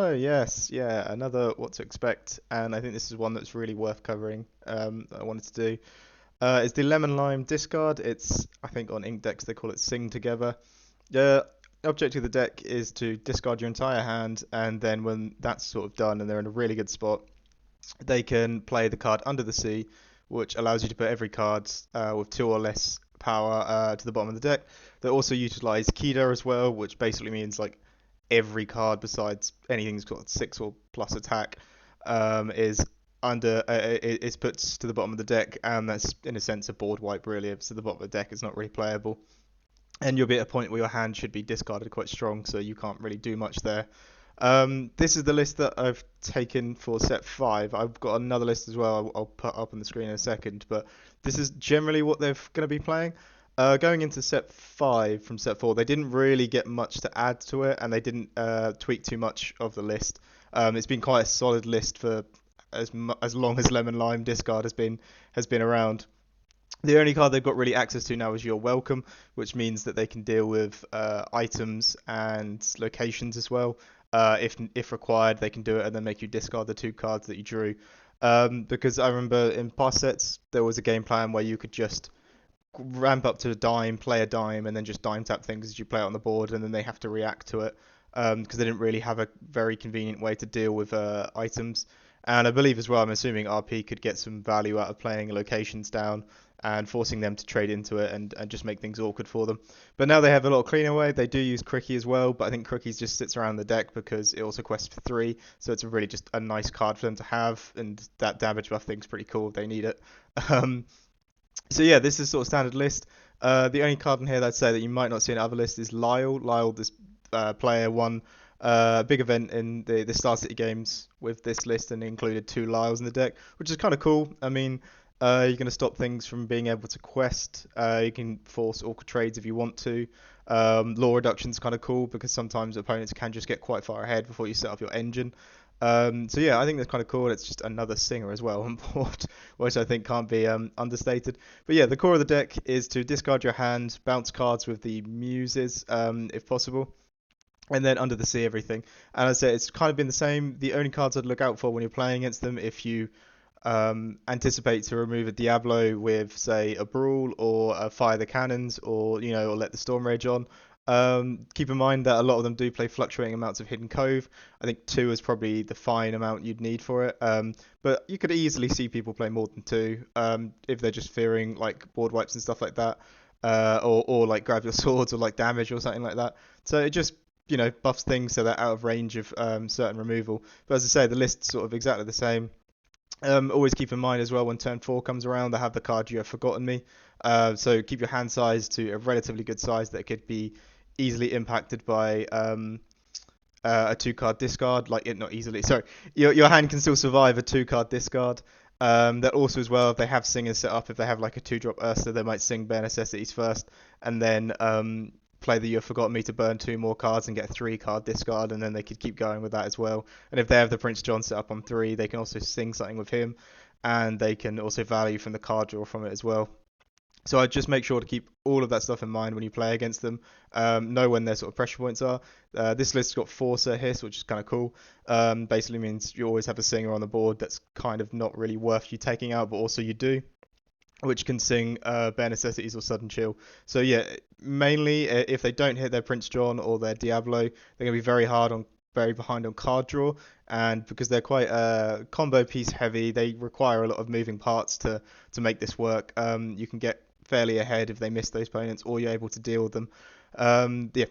Oh yes, yeah, another what to expect, and I think this is one that's really worth covering. That I wanted to do. Is the lemon lime discard. It's I think on ink decks they call it sing together. The objective of the deck is to discard your entire hand, and then when that's sort of done and they're in a really good spot, they can play the card Under the Sea, which allows you to put every card with two or less power to the bottom of the deck. They also utilize Kida as well, which basically means like every card besides anything that's got six or plus attack is is put to the bottom of the deck, and that's in a sense a board wipe really. So the bottom of the deck is not really playable, and you'll be at a point where your hand should be discarded quite strong, so you can't really do much there. This is the list that I've taken for set five. I've got another list as well. I'll put up on the screen in a second, but this is generally what they're going to be playing. Going into set five from set four, they didn't really get much to add to it, and they didn't tweak too much of the list. It's been quite a solid list for as long as Lemon Lime Discard has been around. The only card they've got really access to now is Your Welcome, which means that they can deal with items and locations as well. If required, they can do it and then make you discard the two cards that you drew. Because I remember in past sets there was a game plan where you could just ramp up to a dime, play a dime, and then just dime tap things as you play it on the board, and then they have to react to it because they didn't really have a very convenient way to deal with items. And I believe as well, I'm assuming RP could get some value out of playing locations down and forcing them to trade into it and just make things awkward for them. But now they have a lot cleaner way. They do use Cricky as well, but I think Cricky just sits around the deck because it also quests for three, so it's really just a nice card for them to have, and that damage buff thing's pretty cool if they need it. Um, so yeah, this is sort of standard list. The only card in here that I'd say that you might not see in other lists is Lyle. Lyle, this player, won a big event in the Star City games with this list and included two Lyles in the deck, which is kind of cool. I mean, you're going to stop things from being able to quest. You can force awkward trades if you want to. Law reduction's kind of cool because sometimes opponents can just get quite far ahead before you set up your engine. So yeah, I think that's kind of cool. It's just another singer as well on board, which I think can't be understated. But yeah, the core of the deck is to discard your hand, bounce cards with the muses, if possible, and then Under the Sea everything. And as I say, it's kind of been the same. The only cards I'd look out for when you're playing against them, if you anticipate to remove a Diablo with, say, a Brawl or Fire the Cannons, or or let the Storm Rage on. Keep in mind that a lot of them do play fluctuating amounts of Hidden Cove. I think two is probably the fine amount you'd need for it. But you could easily see people play more than two if they're just fearing like board wipes and stuff like that, or like grab your swords or like damage or something like that. So it just buffs things so they're out of range of certain removal. But as I say, the list's sort of exactly the same. Always keep in mind as well when turn four comes around, I have the card You Have Forgotten Me. So keep your hand size to a relatively good size that could be easily impacted by a two card discard. Like it not easily. Sorry, your hand can still survive a two card discard. That also as well, if they have singers set up, if they have like a two drop Ursa, they might sing Bare Necessities first, and then play the You've Forgotten Me to burn two more cards and get a three card discard, and then they could keep going with that as well. And if they have the Prince John set up on three, they can also sing something with him, and they can also value from the card draw from it as well. So I just make sure to keep all of that stuff in mind when you play against them. Know when their sort of pressure points are. This list's got Forcer Hiss, which is kind of cool. Basically means you always have a singer on the board that's kind of not really worth you taking out, but also you do, which can sing Bare Necessities or Sudden Chill. So yeah, mainly if they don't hit their Prince John or their Diablo, they're going to be very behind on card draw, and because they're quite combo piece heavy, they require a lot of moving parts to make this work. You can get fairly ahead if they miss those opponents, or you're able to deal with them. Yeah,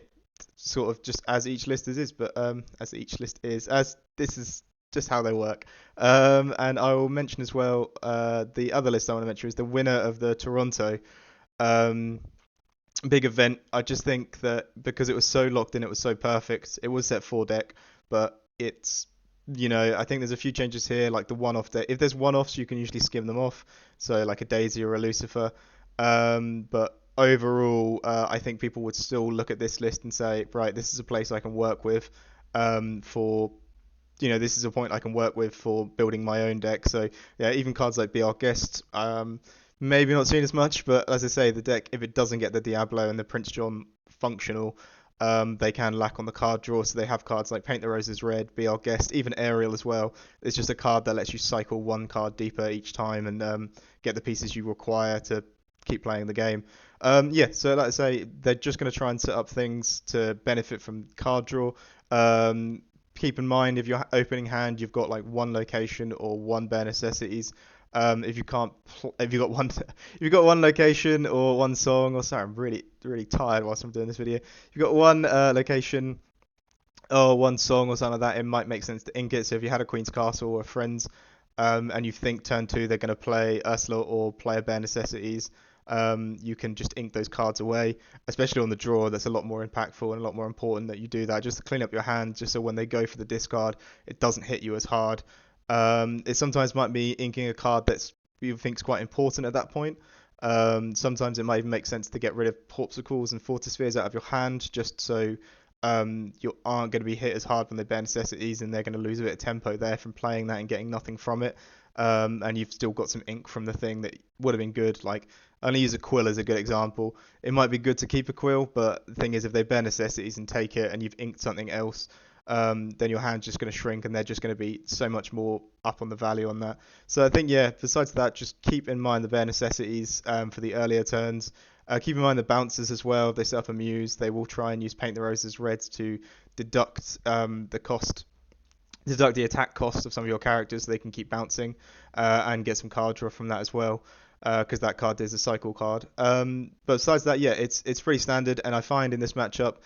sort of just as each list is, but as this is just how they work. And I will mention as well, the other list I want to mention is the winner of the Toronto um, big event. I just think that because it was so locked in, it was so perfect. It was set four deck, but it's I think there's a few changes here, like the one-off deck. If there's one-offs, you can usually skim them off. So like a Daisy or a Lucifer. But overall, I think people would still look at this list and say, right, this is a place I can work with for this is a point I can work with for building my own deck. So yeah, even cards like Be Our Guest, maybe not seen as much, but as I say, the deck, if it doesn't get the Diablo and the Prince John functional, They can lack on the card draw, so they have cards like Paint the Roses Red, Be Our Guest, even Aerial as well. It's just a card that lets you cycle one card deeper each time and get the pieces you require to keep playing the game. Yeah, so like I say, they're just going to try and set up things to benefit from card draw. Um, Keep in mind, if you're opening hand, you've got like one location or one bare necessities. If you can't, if you got one, if you got one location or one song, or sorry, I'm really tired whilst I'm doing this video. If you've got one location or one song or something like that, it might make sense to ink it. So if you had a Queen's Castle or friends, and you think turn two they're going to play Ursula or play a bare necessities, you can just ink those cards away, especially on the draw. That's a lot more impactful and a lot more important that you do that just to clean up your hand, just so when they go for the discard, it doesn't hit you as hard. It sometimes might be inking a card that's you think's quite important at that point. Sometimes it might even make sense to get rid of Porpsicles and Fortispheres out of your hand, just so you aren't going to be hit as hard when they bare necessities, and they're going to lose a bit of tempo there from playing that and getting nothing from it. And you've still got some ink from the thing that would have been good. Like, I only use a quill as a good example. It might be good to keep a quill, but the thing is, if they bare necessities and take it and you've inked something else, then your hand's just going to shrink and they're just going to be so much more up on the value on that. So I think, yeah, besides that, just keep in mind the bare necessities for the earlier turns. Keep in mind the bouncers as well. If they set up a muse, they will try and use Paint the Roses Reds to deduct the cost, deduct the attack cost of some of your characters, so they can keep bouncing and get some card draw from that as well. Because that card is a cycle card. But besides that, yeah, it's pretty standard. And I find in this matchup,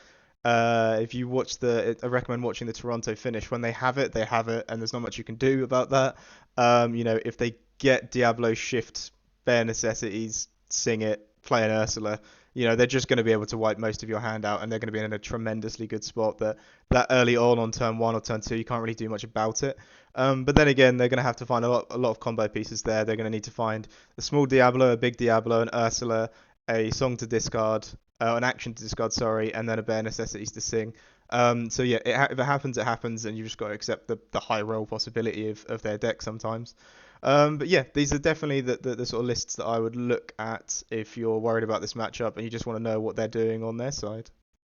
if you watch I recommend watching the Toronto finish. When they have it, and there's not much you can do about that. If they get Diablo shift bare necessities, sing it, play an Ursula, they're just going to be able to wipe most of your hand out, and they're going to be in a tremendously good spot that early on turn one or turn two, you can't really do much about it. But then again, they're going to have to find a lot of combo pieces there. They're going to need to find a small Diablo, a big Diablo, an Ursula, a song to discard, an action to discard, sorry, and then a bare necessities to sing. So yeah, if it happens, it happens, and you've just got to accept the high roll possibility of their deck sometimes. But yeah, these are definitely the sort of lists that I would look at if you're worried about this matchup and you just want to know what they're doing on their side.